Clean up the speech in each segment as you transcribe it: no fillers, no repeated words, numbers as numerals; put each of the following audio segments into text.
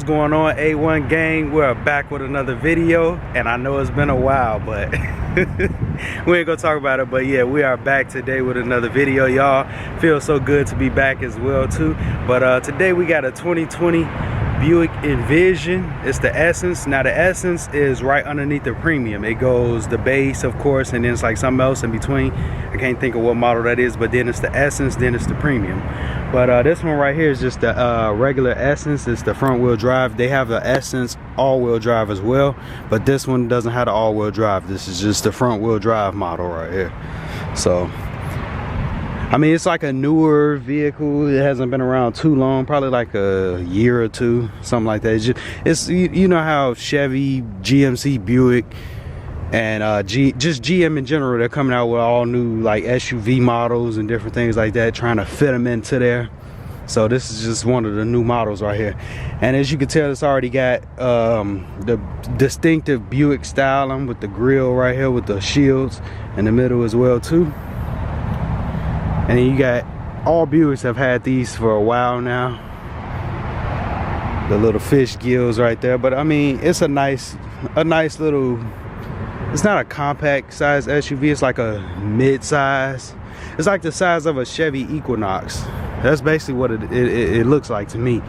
going on, A1 gang? We're back with another video, and I know it's been a while, but we ain't gonna talk about it. But yeah, we are back today with another video. Y'all, feels so good to be back as well too. But today we got a 2020 Buick Envision. It's the Essence. Now the Essence is right underneath the Premium. It goes the base, of course, and then it's like something else in between. I can't think of what model that is, but then it's the Essence, then it's the Premium. But this one right here is just the regular Essence. It's the front wheel drive. They have the Essence all-wheel drive as well, but this one doesn't have the all-wheel drive. This is just the front wheel drive model right here. So I mean, it's like a newer vehicle. It hasn't been around too long, probably like a year or two, something like that. It's you know how Chevy, GMC, Buick, and just GM in general, they're coming out with all new like SUV models and different things like that, trying to fit them into there. So this is just one of the new models right here. And as you can tell, it's already got the distinctive Buick styling with the grille right here with the shields in the middle as well too. And then you got, all Buicks have had these for a while now. The little fish gills right there. But I mean, it's a nice little, it's not a compact size SUV, it's like a mid-size. It's like the size of a Chevy Equinox. That's basically what it looks like to me,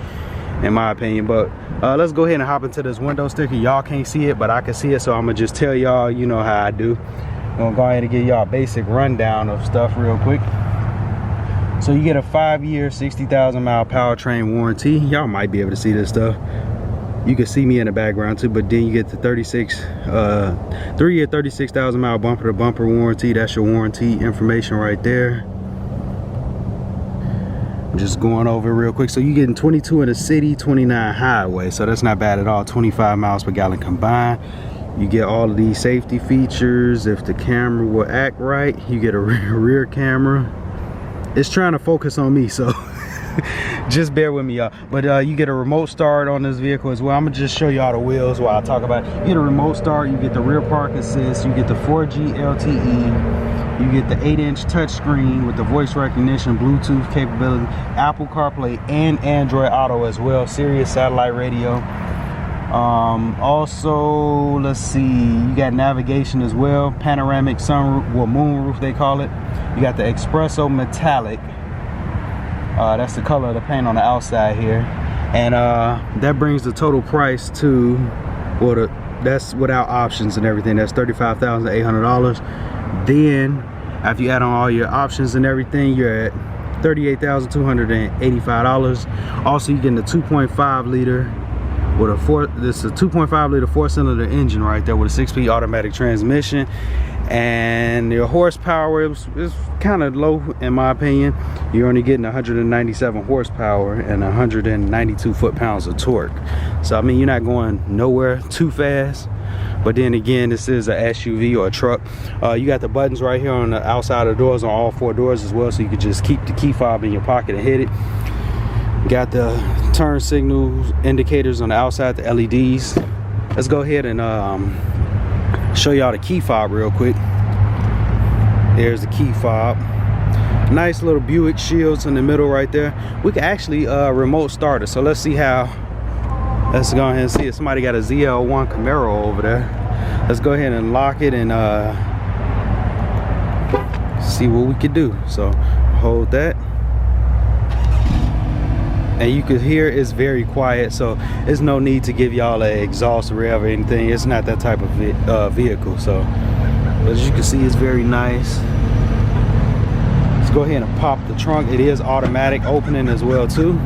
in my opinion. But let's go ahead and hop into this window sticker. Y'all can't see it, but I can see it, so I'm gonna just tell y'all, you know how I do. I'm gonna go ahead and give y'all a basic rundown of stuff real quick. So you get a 5-year, 60,000 mile powertrain warranty. Y'all might be able to see this stuff. You can see me in the background too, but then you get the 3-year, 36,000 mile bumper to bumper warranty. That's your warranty information right there. I'm just going over it real quick. So you're getting 22 in the city, 29 highway. So that's not bad at all. 25 miles per gallon combined. You get all of these safety features. If the camera will act right, you get a rear camera. It's trying to focus on me, so just bear with me, y'all. But you get a remote start on this vehicle as well. I'm gonna just show you all the wheels while I talk about it. You get a remote start, you get the rear park assist, you get the 4G LTE, you get the 8-inch touchscreen with the voice recognition, Bluetooth capability, Apple CarPlay, and Android Auto as well, Sirius satellite radio. Also, let's see, you got navigation as well, panoramic sunroof, well, moonroof they call it. You got the espresso metallic, that's the color of the paint on the outside here, and that brings the total price to, well, that's without options and everything, that's $35,800. Then after you add on all your options and everything, you're at $38,285. Also, you're getting a 2.5 liter with a this is a 2.5 liter 4-cylinder engine right there with a 6-speed automatic transmission, and your horsepower is kind of low in my opinion. You're only getting 197 horsepower and 192 foot-pounds of torque. So I mean, you're not going nowhere too fast. But then again, this is a SUV or a truck. You got the buttons right here on the outside of the doors, on all 4 doors as well, so you can just keep the key fob in your pocket and hit it. Got the turn signal indicators on the outside, the LEDs. Let's go ahead and show y'all the key fob real quick. There's the key fob. Nice little Buick shields in the middle right there. We can actually remote start it. So let's see how. Let's go ahead and see if somebody got a ZL1 Camaro over there. Let's go ahead and lock it and see what we can do. So hold that. And you could hear it's very quiet, so there's no need to give y'all an exhaust rev or anything. It's not that type of vehicle. So as you can see, it's very nice. Let's go ahead and pop the trunk. It is automatic opening as well too.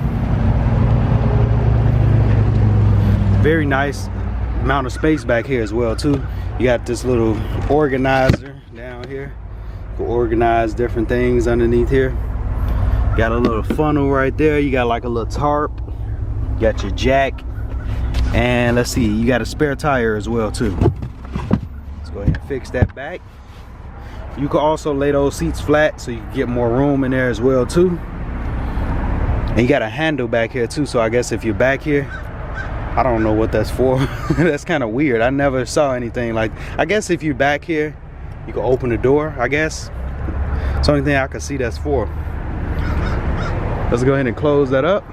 Very nice amount of space back here as well too. You got this little organizer down here. You can organize different things underneath here. Got a little funnel right there. You got like a little tarp. You got your jack. And let's see, you got a spare tire as well too. Let's go ahead and fix that back. You can also lay those seats flat so you can get more room in there as well too. And you got a handle back here too, so I guess if you're back here, I don't know what that's for. That's kind of weird. I never saw anything like, I guess if you're back here, you can open the door, I guess. It's the only thing I can see that's for. Let's go ahead and close that up.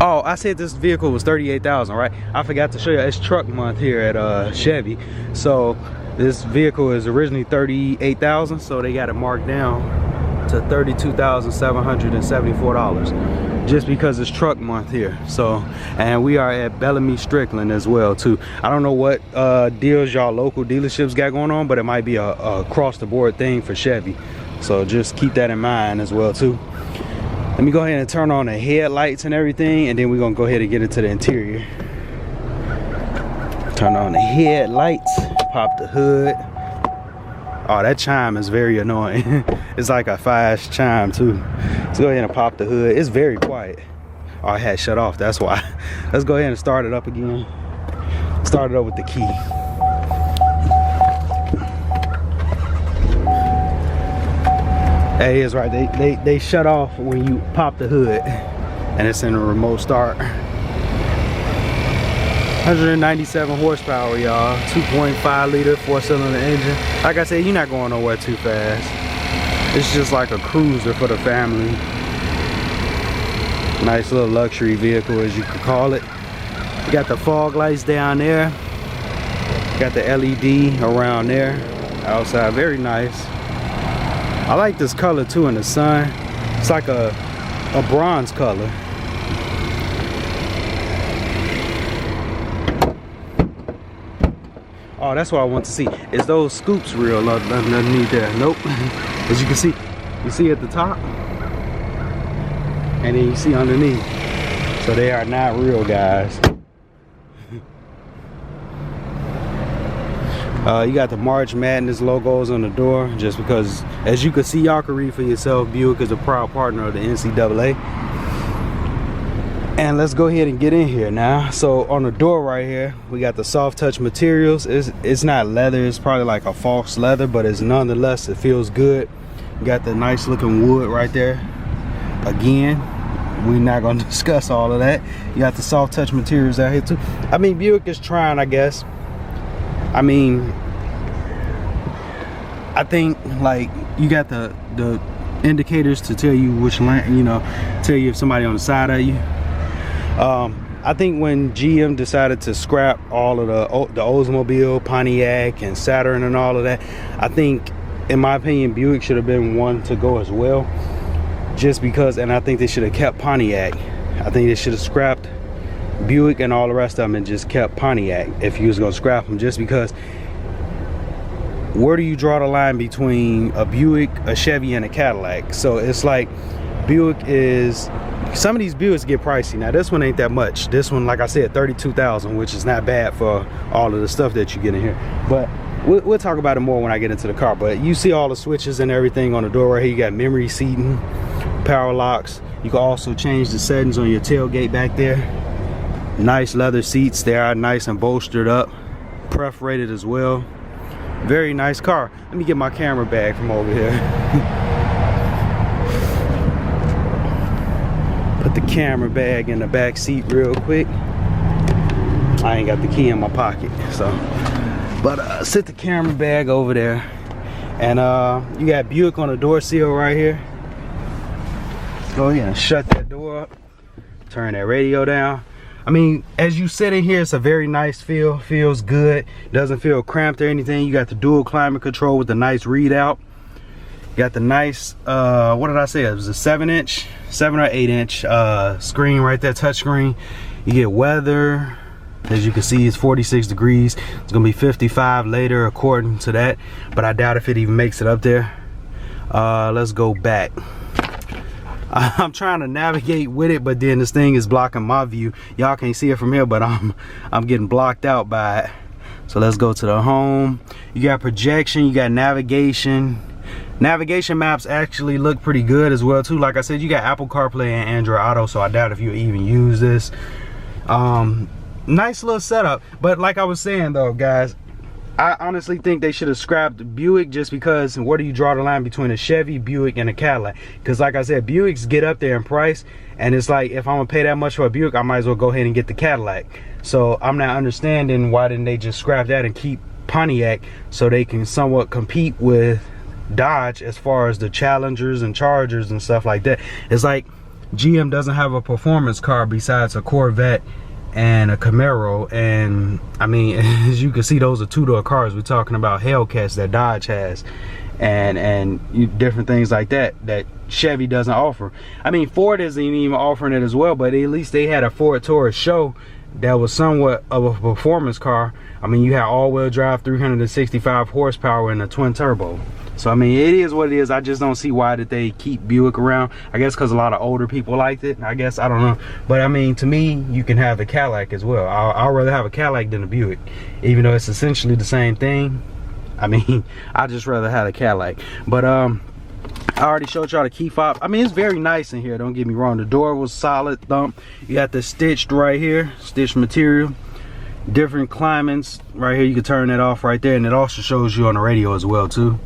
Oh, I said this vehicle was 38,000, right? I forgot to show you, it's truck month here at Chevy. So this vehicle is originally 38,000, so they got it marked down to $32,774 just because it's truck month here. So, and we are at Bellamy Strickland as well too. I don't know what deals y'all local dealerships got going on, but it might be a across the board thing for Chevy. So just keep that in mind as well too. Let me go ahead and turn on the headlights and everything, and then we're gonna go ahead and get into the interior. Turn on the headlights, pop the hood. Oh, that chime is very annoying. It's like a fast chime too. Let's go ahead and pop the hood. It's very quiet. Oh, I had shut off, that's why. Let's go ahead and start it up again. Start it up with the key. Hey, it's right. They shut off when you pop the hood, and it's in a remote start. 197 horsepower, y'all. 2.5 liter 4-cylinder engine. Like I said, you're not going nowhere too fast. It's just like a cruiser for the family. Nice little luxury vehicle, as you could call it. You got the fog lights down there. Got the LED around there. Outside, very nice. I like this color too in the sun. It's like a bronze color. Oh, that's what I want to see. Is those scoops real underneath there? Nope. As you can see at the top, and then you see underneath. So they are not real, guys. You got the March Madness logos on the door, just because, as you can see, y'all can read for yourself, Buick is a proud partner of the NCAA. And let's go ahead and get in here now. So on the door right here, we got the soft touch materials. It's not leather, it's probably like a false leather, but it's nonetheless, it feels good. You got the nice looking wood right there. Again, we're not gonna discuss all of that. You got the soft touch materials out here too. I mean, Buick is trying, I guess. I mean, I think like you got the indicators to tell you which lane, you know, tell you if somebody on the side of you. I think when GM decided to scrap all of the Oldsmobile, Pontiac, and Saturn and all of that, I think, in my opinion, Buick should have been one to go as well. Just because, and I think they should have kept Pontiac. I think they should have scrapped Buick and all the rest of them and just kept Pontiac if you was gonna scrap them, just because where do you draw the line between a Buick, a Chevy, and a Cadillac? So it's like Buick is, some of these Buicks get pricey. Now this one ain't that much. This one, like I said, 32,000, which is not bad for all of the stuff that you get in here. But we'll talk about it more when I get into the car. But you see all the switches and everything on the door right here. You got memory seating, power locks. You can also change the settings on your tailgate back there. Nice leather seats. They are nice and bolstered up, perforated as well. Very nice car. Let me get my camera bag from over here. Put the camera bag in the back seat real quick. I ain't got the key in my pocket, so. But sit the camera bag over there. And you got Buick on the door seal right here. Let's go ahead and shut that door up. Turn that radio down. I mean, as you sit in here, it's a very nice feel. Feels good. Doesn't feel cramped or anything. You got the dual climate control with the nice readout. You got the nice, what did I say? It was a 7 or 8 inch screen right there, touch screen. You get weather. As you can see, it's 46 degrees. It's gonna be 55 later according to that, but I doubt if it even makes it up there. Let's go back. I'm trying to navigate with it, but then this thing is blocking my view. Y'all can't see it from here, but I'm getting blocked out by it. So let's go to the home. You got projection, you got navigation. Navigation maps actually look pretty good as well too. Like I said, you got Apple CarPlay and Android Auto, so I doubt if you even use this. Nice little setup, but like I was saying though, guys, I honestly think they should have scrapped Buick, just because where do you draw the line between a Chevy, Buick, and a Cadillac? Because like I said, Buicks get up there in price, and it's like, if I'm gonna pay that much for a Buick, I might as well go ahead and get the Cadillac. So I'm not understanding why didn't they just scrap that and keep Pontiac, so they can somewhat compete with Dodge as far as the Challengers and Chargers and stuff like that. It's like, GM doesn't have a performance car besides a Corvette and a Camaro, and I mean, as you can see, those are two-door cars. We're talking about Hellcats that Dodge has, and different things like that Chevy doesn't offer. I mean, Ford isn't even offering it as well, but at least they had a Ford Taurus show that was somewhat of a performance car. I mean, you have all-wheel drive, 365 horsepower, and a twin turbo. So I mean, it is what it is. I just don't see why that they keep Buick around. I guess because a lot of older people liked it. I guess, I don't know. But I mean, to me, you can have the Cadillac as well. I'd rather have a Cadillac than a Buick, even though it's essentially the same thing. I mean, I just rather have a Cadillac. But I already showed y'all the key fob. I mean, it's very nice in here, don't get me wrong. The door was solid thump. You got the stitched right here, stitched material, different climates right here. You can turn that off right there, and it also shows you on the radio as well too.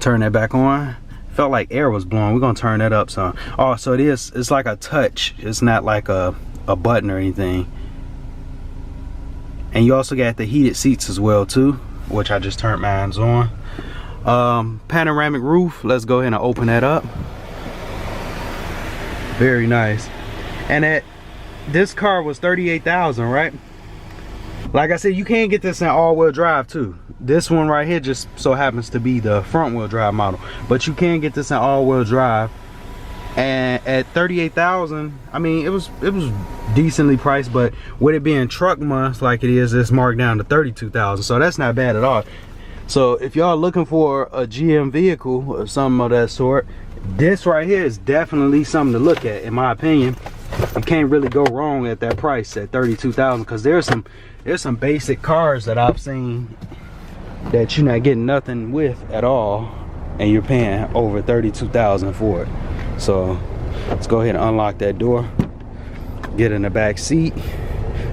Turn that back on. Felt like air was blowing. We're gonna turn that up some. Oh, so it's like a touch. It's not like a button or anything. And you also got the heated seats as well too, which I just turned mine on. Panoramic roof. Let's go ahead and open that up. Very nice. And this car was $38,000, right? Like I said, you can get this in all-wheel drive too. This one right here just so happens to be the front-wheel drive model, but you can get this in all-wheel drive. And at $38,000, I mean, it was decently priced, but with it being truck months like it is, it's marked down to $32,000. So that's not bad at all. So if y'all looking for a GM vehicle or something of that sort, this right here is definitely something to look at, in my opinion. You can't really go wrong at that price at $32,000, because there's some basic cars that I've seen that you're not getting nothing with at all, and you're paying over $32,000 for it. So let's go ahead and unlock that door, get in the back seat.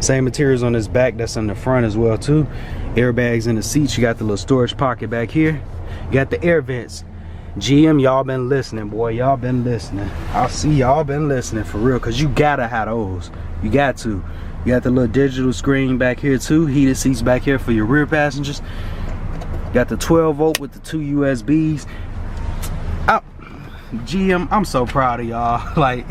Same materials on this back that's in the front as well too. Airbags in the seats. You got the little storage pocket back here. You got the air vents. GM, y'all been listening, boy. Y'all been listening. I see y'all been listening for real, because you gotta have those. You got to. You got the little digital screen back here too. Heated seats back here for your rear passengers. Got the 12 volt with the 2 USBs. GM, I'm so proud of y'all. Like,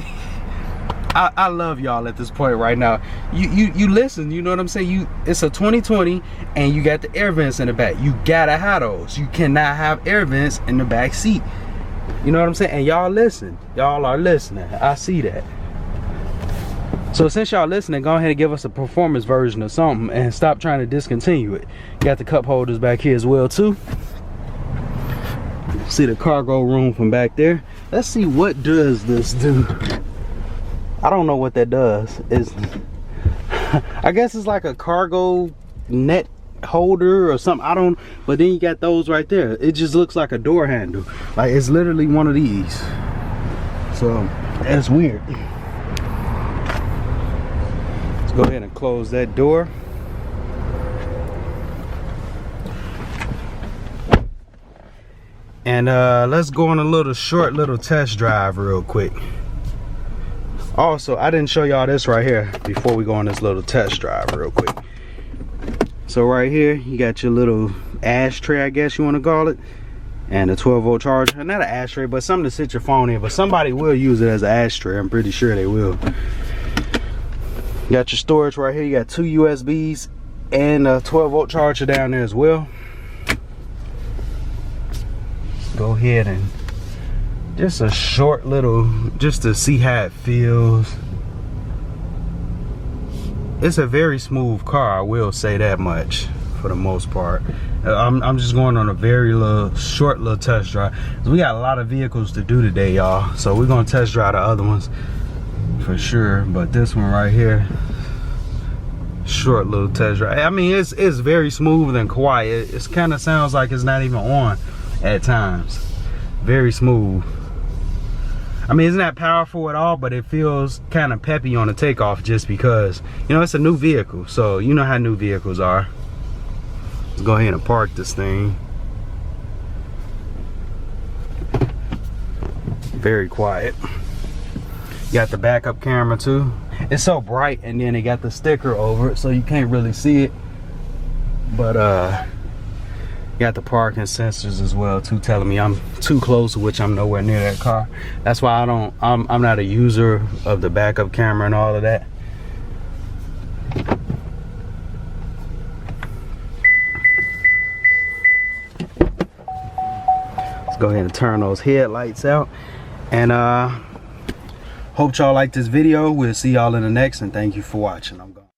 I love y'all at this point right now. You listen, you know what I'm saying? It's a 2020 and you got the air vents in the back. You gotta have those. You cannot have air vents in the back seat. You know what I'm saying? And y'all listen. Y'all are listening. I see that. So since y'all listening, go ahead and give us a performance version of something and stop trying to discontinue it. Got the cup holders back here as well too. See the cargo room from back there. Let's see, what does this do? I don't know what that does. I guess it's like a cargo net holder or something. I don't, but then you got those right there. It just looks like a door handle. Like it's literally one of these. So that's weird. Let's go ahead and close that door. And let's go on a short little test drive real quick. Also, I didn't show y'all this right here before we go on this little test drive real quick. So right here, you got your little ashtray, I guess you want to call it, and a 12 volt charger. Not an ashtray, but something to sit your phone in, but somebody will use it as an ashtray. I'm pretty sure they will. You got your storage right here. You got 2 USBs and a 12 volt charger down there as well. Go ahead and just a short little, just to see how it feels. It's a very smooth car, I will say that much, for the most part. I'm just going on a very short little test drive. We got a lot of vehicles to do today, y'all, so we're gonna test drive the other ones for sure. But this one right here, short little test drive. I mean, it's very smooth and quiet. It kind of sounds like it's not even on at times. Very smooth. I mean, it's not powerful at all, but it feels kind of peppy on the takeoff, just because, you know, it's a new vehicle. So you know how new vehicles are. Let's go ahead and park this thing. Very quiet. You got the backup camera too. It's so bright, and then it got the sticker over it, so you can't really see it. But Got the parking sensors as well too, telling me I'm too close, which I'm nowhere near that car. That's why I'm not a user of the backup camera and all of that. Let's go ahead and turn those headlights out. And hope y'all like this video. We'll see y'all in the next, and thank you for watching. I'm gone.